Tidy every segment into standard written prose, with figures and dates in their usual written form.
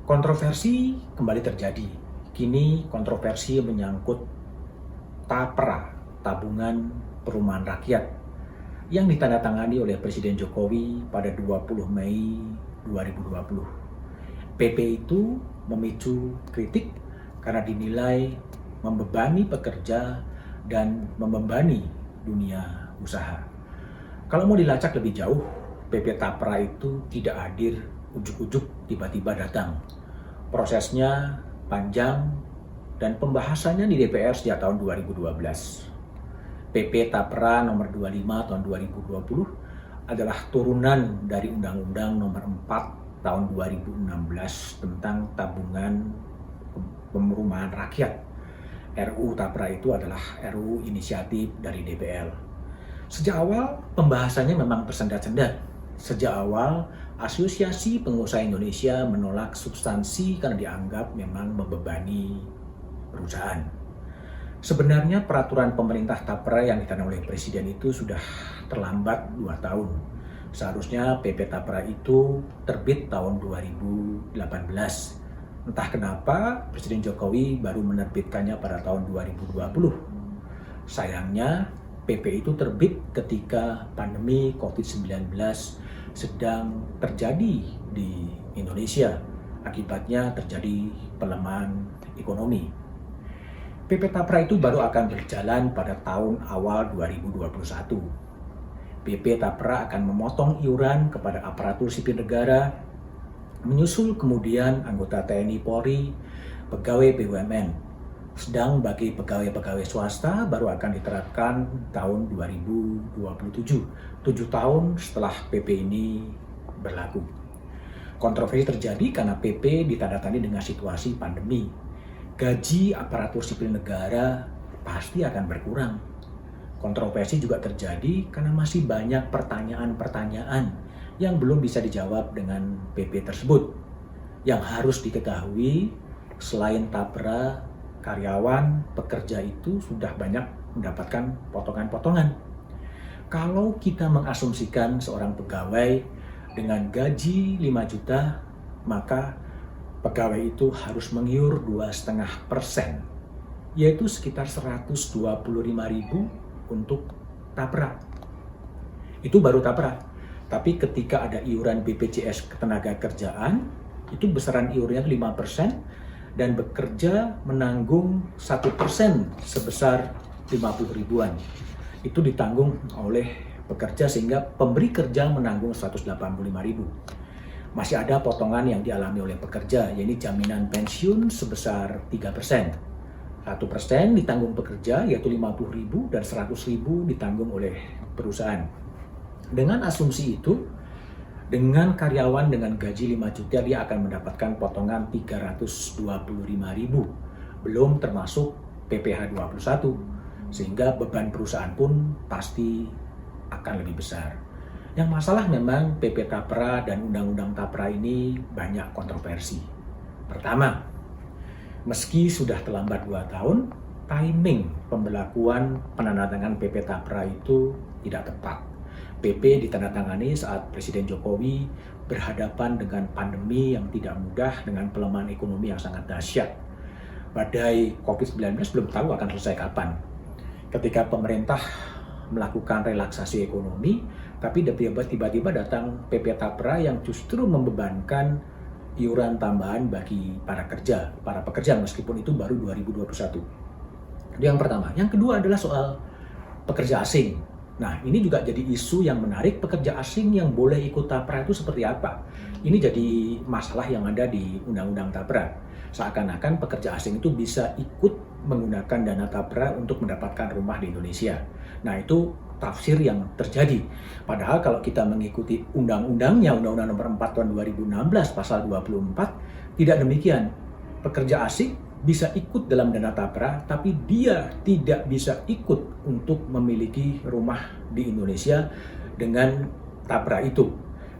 Kontroversi kembali terjadi. Kini kontroversi menyangkut TAPRA, Tabungan Perumahan Rakyat, yang ditandatangani oleh Presiden Jokowi pada 20 Mei 2020. PP itu memicu kritik karena dinilai membebani pekerja dan membebani dunia usaha. Kalau mau dilacak lebih jauh, PP TAPRA itu tidak hadir ujuk-ujuk tiba-tiba datang. Prosesnya panjang dan pembahasannya di DPR sejak tahun 2012. PP TAPRA nomor 25 tahun 2020 adalah turunan dari Undang-Undang nomor 4 tahun 2016 tentang tabungan perumahan rakyat. RUU TAPRA itu adalah RUU inisiatif dari DPR. Sejak awal pembahasannya memang tersendat-sendat. Sejak awal, Asosiasi Pengusaha Indonesia menolak substansi karena dianggap memang membebani perusahaan. Sebenarnya peraturan pemerintah TAPRA yang ditandatangani oleh Presiden itu sudah terlambat 2 tahun. Seharusnya PP TAPRA itu terbit tahun 2018. Entah kenapa Presiden Jokowi baru menerbitkannya pada tahun 2020. Sayangnya PP itu terbit ketika pandemi COVID-19 sedang terjadi di Indonesia. Akibatnya terjadi pelemahan ekonomi. PP TAPRA itu baru akan berjalan pada tahun awal 2021. PP TAPRA akan memotong iuran kepada aparatur sipil negara, menyusul kemudian anggota TNI Polri, pegawai BUMN. Sedang bagi pegawai-pegawai swasta baru akan diterapkan tahun 2027, 7 tahun setelah PP ini berlaku. Kontroversi terjadi karena PP ditandatangani dengan situasi pandemi. Gaji aparatur sipil negara pasti akan berkurang. Kontroversi juga terjadi karena masih banyak pertanyaan-pertanyaan yang belum bisa dijawab dengan PP tersebut. Yang harus diketahui, selain TAPRA, karyawan, pekerja itu sudah banyak mendapatkan potongan-potongan. Kalau kita mengasumsikan seorang pegawai dengan gaji 5 juta, maka pegawai itu harus mengiur 2,5%, yaitu sekitar 125.000 untuk TAPRA. Itu baru TAPRA. Tapi ketika ada iuran BPJS Ketenagakerjaan, itu besaran iurannya 5%, dan bekerja menanggung 1% sebesar 50 ribuan. Itu ditanggung oleh pekerja sehingga pemberi kerja menanggung 185.000. Masih ada potongan yang dialami oleh pekerja, yaitu jaminan pensiun sebesar 3%. 1% ditanggung pekerja yaitu 50.000 dan 100.000 ditanggung oleh perusahaan. Dengan asumsi itu, dengan karyawan dengan gaji 5 juta dia akan mendapatkan potongan 325.000, belum termasuk PPh 21, sehingga beban perusahaan pun pasti akan lebih besar. Yang masalah memang PP TAPRA dan Undang-Undang TAPRA ini banyak kontroversi. Pertama, meski sudah terlambat 2 tahun, timing pemberlakuan penandatangan PP TAPRA itu tidak tepat. PP ditandatangani saat Presiden Jokowi berhadapan dengan pandemi yang tidak mudah dengan pelemahan ekonomi yang sangat dahsyat. Badai COVID-19 belum tahu akan selesai kapan. Ketika pemerintah melakukan relaksasi ekonomi, tapi tiba-tiba datang PP TAPRA yang justru membebankan iuran tambahan bagi para pekerja meskipun itu baru 2021. Itu yang pertama. Yang kedua adalah soal pekerja asing. Nah, ini juga jadi isu yang menarik. Pekerja asing yang boleh ikut TAPRA itu seperti apa? Ini jadi masalah yang ada di Undang-Undang TAPRA. Seakan-akan pekerja asing itu bisa ikut menggunakan dana TAPRA untuk mendapatkan rumah di Indonesia. Nah, itu tafsir yang terjadi. Padahal kalau kita mengikuti undang-undangnya, Undang-Undang nomor 4 tahun 2016 pasal 24, tidak demikian. Pekerja asing bisa ikut dalam dana TAPRA, tapi dia tidak bisa ikut untuk memiliki rumah di Indonesia dengan TAPRA itu.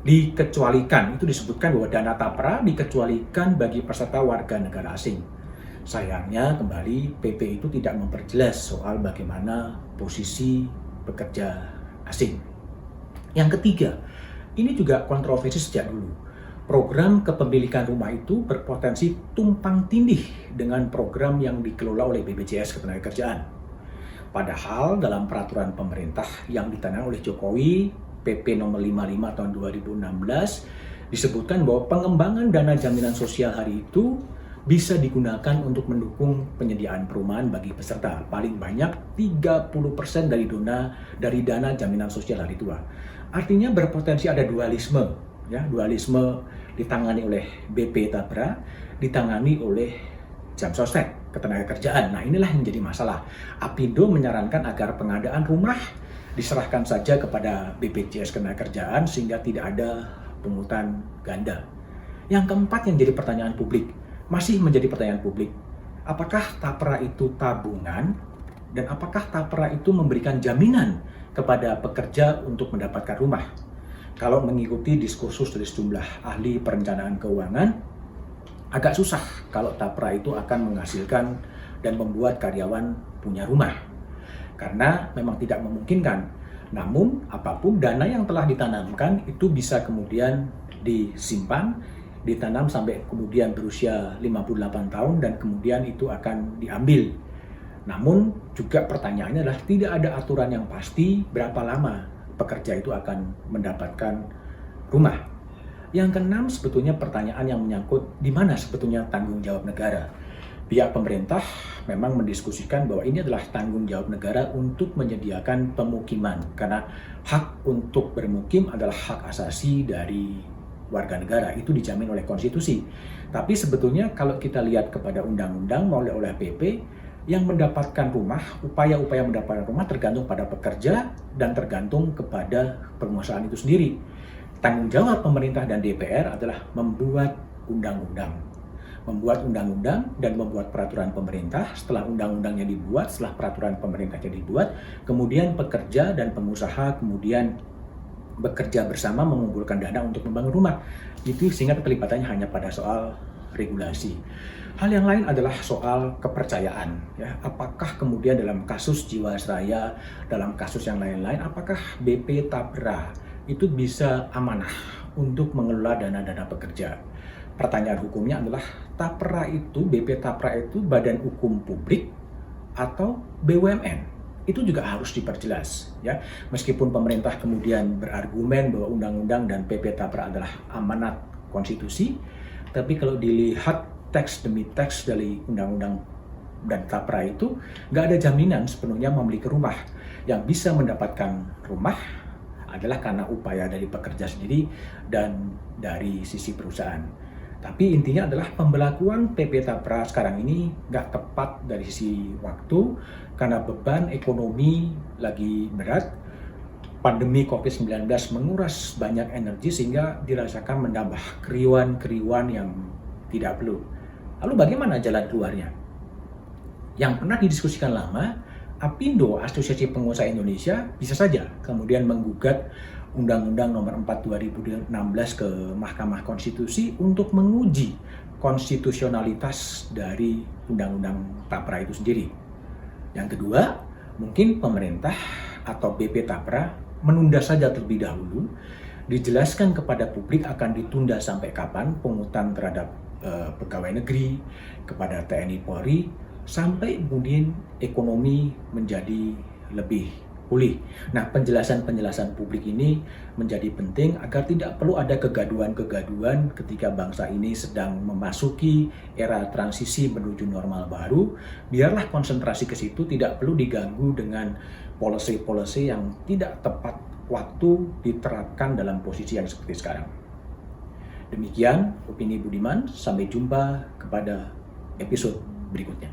Dikecualikan, itu disebutkan bahwa dana TAPRA dikecualikan bagi peserta warga negara asing. Sayangnya kembali PP itu tidak memperjelas soal bagaimana posisi pekerja asing. Yang ketiga, ini juga kontroversi sejak dulu. program kepemilikan rumah itu berpotensi tumpang tindih dengan program yang dikelola oleh BPJS Ketenagakerjaan. Padahal dalam peraturan pemerintah yang ditandatangani oleh Jokowi, PP nomor 55 tahun 2016, disebutkan bahwa pengembangan dana jaminan sosial hari itu bisa digunakan untuk mendukung penyediaan perumahan bagi peserta paling banyak 30% dari dana jaminan sosial hari tua. Artinya berpotensi ada dualisme, ya, dualisme ditangani oleh BP Tapra, ditangani oleh Jam Sostek Ketenagakerjaan. Nah, inilah yang jadi masalah. Apindo menyarankan agar pengadaan rumah diserahkan saja kepada BPJS Ketenagakerjaan sehingga tidak ada pungutan ganda. Yang keempat yang jadi pertanyaan publik, masih menjadi pertanyaan publik, apakah Tapra itu tabungan dan apakah Tapra itu memberikan jaminan kepada pekerja untuk mendapatkan rumah? Kalau mengikuti diskursus dari sejumlah ahli perencanaan keuangan, agak susah kalau Tapra itu akan menghasilkan dan membuat karyawan punya rumah. Karena memang tidak memungkinkan. Namun, apapun dana yang telah ditanamkan itu bisa kemudian disimpan, ditanam sampai kemudian berusia 58 tahun dan kemudian itu akan diambil. Namun juga pertanyaannya adalah tidak ada aturan yang pasti berapa lama pekerja itu akan mendapatkan rumah. Yang keenam sebetulnya pertanyaan yang menyangkut di mana sebetulnya tanggung jawab negara. Pihak pemerintah memang mendiskusikan bahwa ini adalah tanggung jawab negara untuk menyediakan pemukiman karena hak untuk bermukim adalah hak asasi dari warga negara, itu dijamin oleh konstitusi. Tapi sebetulnya kalau kita lihat kepada undang-undang maupun oleh PP, yang mendapatkan rumah, upaya-upaya mendapatkan rumah tergantung pada pekerja dan tergantung kepada penguasaan itu sendiri. Tanggung jawab pemerintah dan DPR adalah membuat undang-undang dan membuat peraturan pemerintah. Setelah undang-undangnya dibuat, setelah peraturan pemerintahnya dibuat, kemudian pekerja dan pengusaha kemudian bekerja bersama mengumpulkan dana untuk membangun rumah. Itu sehingga keterlibatannya hanya pada soal regulasi. Hal yang lain adalah soal kepercayaan. Ya, apakah kemudian dalam kasus Jiwasraya, dalam kasus yang lain-lain, apakah BP Tapra itu bisa amanah untuk mengelola dana-dana pekerja? Pertanyaan hukumnya adalah BP Tapra itu badan hukum publik atau BUMN? Itu juga harus diperjelas, ya. Meskipun pemerintah kemudian berargumen bahwa undang-undang dan PP Tapra adalah amanat konstitusi, tapi kalau dilihat teks demi teks dari undang-undang dan Tapra itu nggak ada jaminan sepenuhnya memiliki rumah. Yang bisa mendapatkan rumah adalah karena upaya dari pekerja sendiri dan dari sisi perusahaan. Tapi intinya adalah pembelakuan PP Tapra sekarang ini nggak tepat dari sisi waktu karena beban ekonomi lagi berat. Pandemi COVID-19 menguras banyak energi sehingga dirasakan menambah keriuan-keriuan yang tidak perlu. Lalu bagaimana jalan keluarnya? Yang pernah didiskusikan lama, Apindo, Asosiasi Pengusaha Indonesia, bisa saja kemudian menggugat Undang-Undang Nomor 4 2016 ke Mahkamah Konstitusi untuk menguji konstitusionalitas dari Undang-Undang Tapra itu sendiri. Yang kedua, mungkin pemerintah atau BP Tapra menunda saja terlebih dahulu, dijelaskan kepada publik akan ditunda sampai kapan pungutan terhadap pegawai negeri, kepada TNI Polri, sampai kemudian ekonomi menjadi lebih pulih. Nah, penjelasan-penjelasan publik ini menjadi penting agar tidak perlu ada kegaduhan-kegaduhan ketika bangsa ini sedang memasuki era transisi menuju normal baru. Biarlah konsentrasi ke situ, tidak perlu diganggu dengan policy-policy yang tidak tepat waktu diterapkan dalam posisi yang seperti sekarang. Demikian opini Budiman, sampai jumpa kepada episode berikutnya.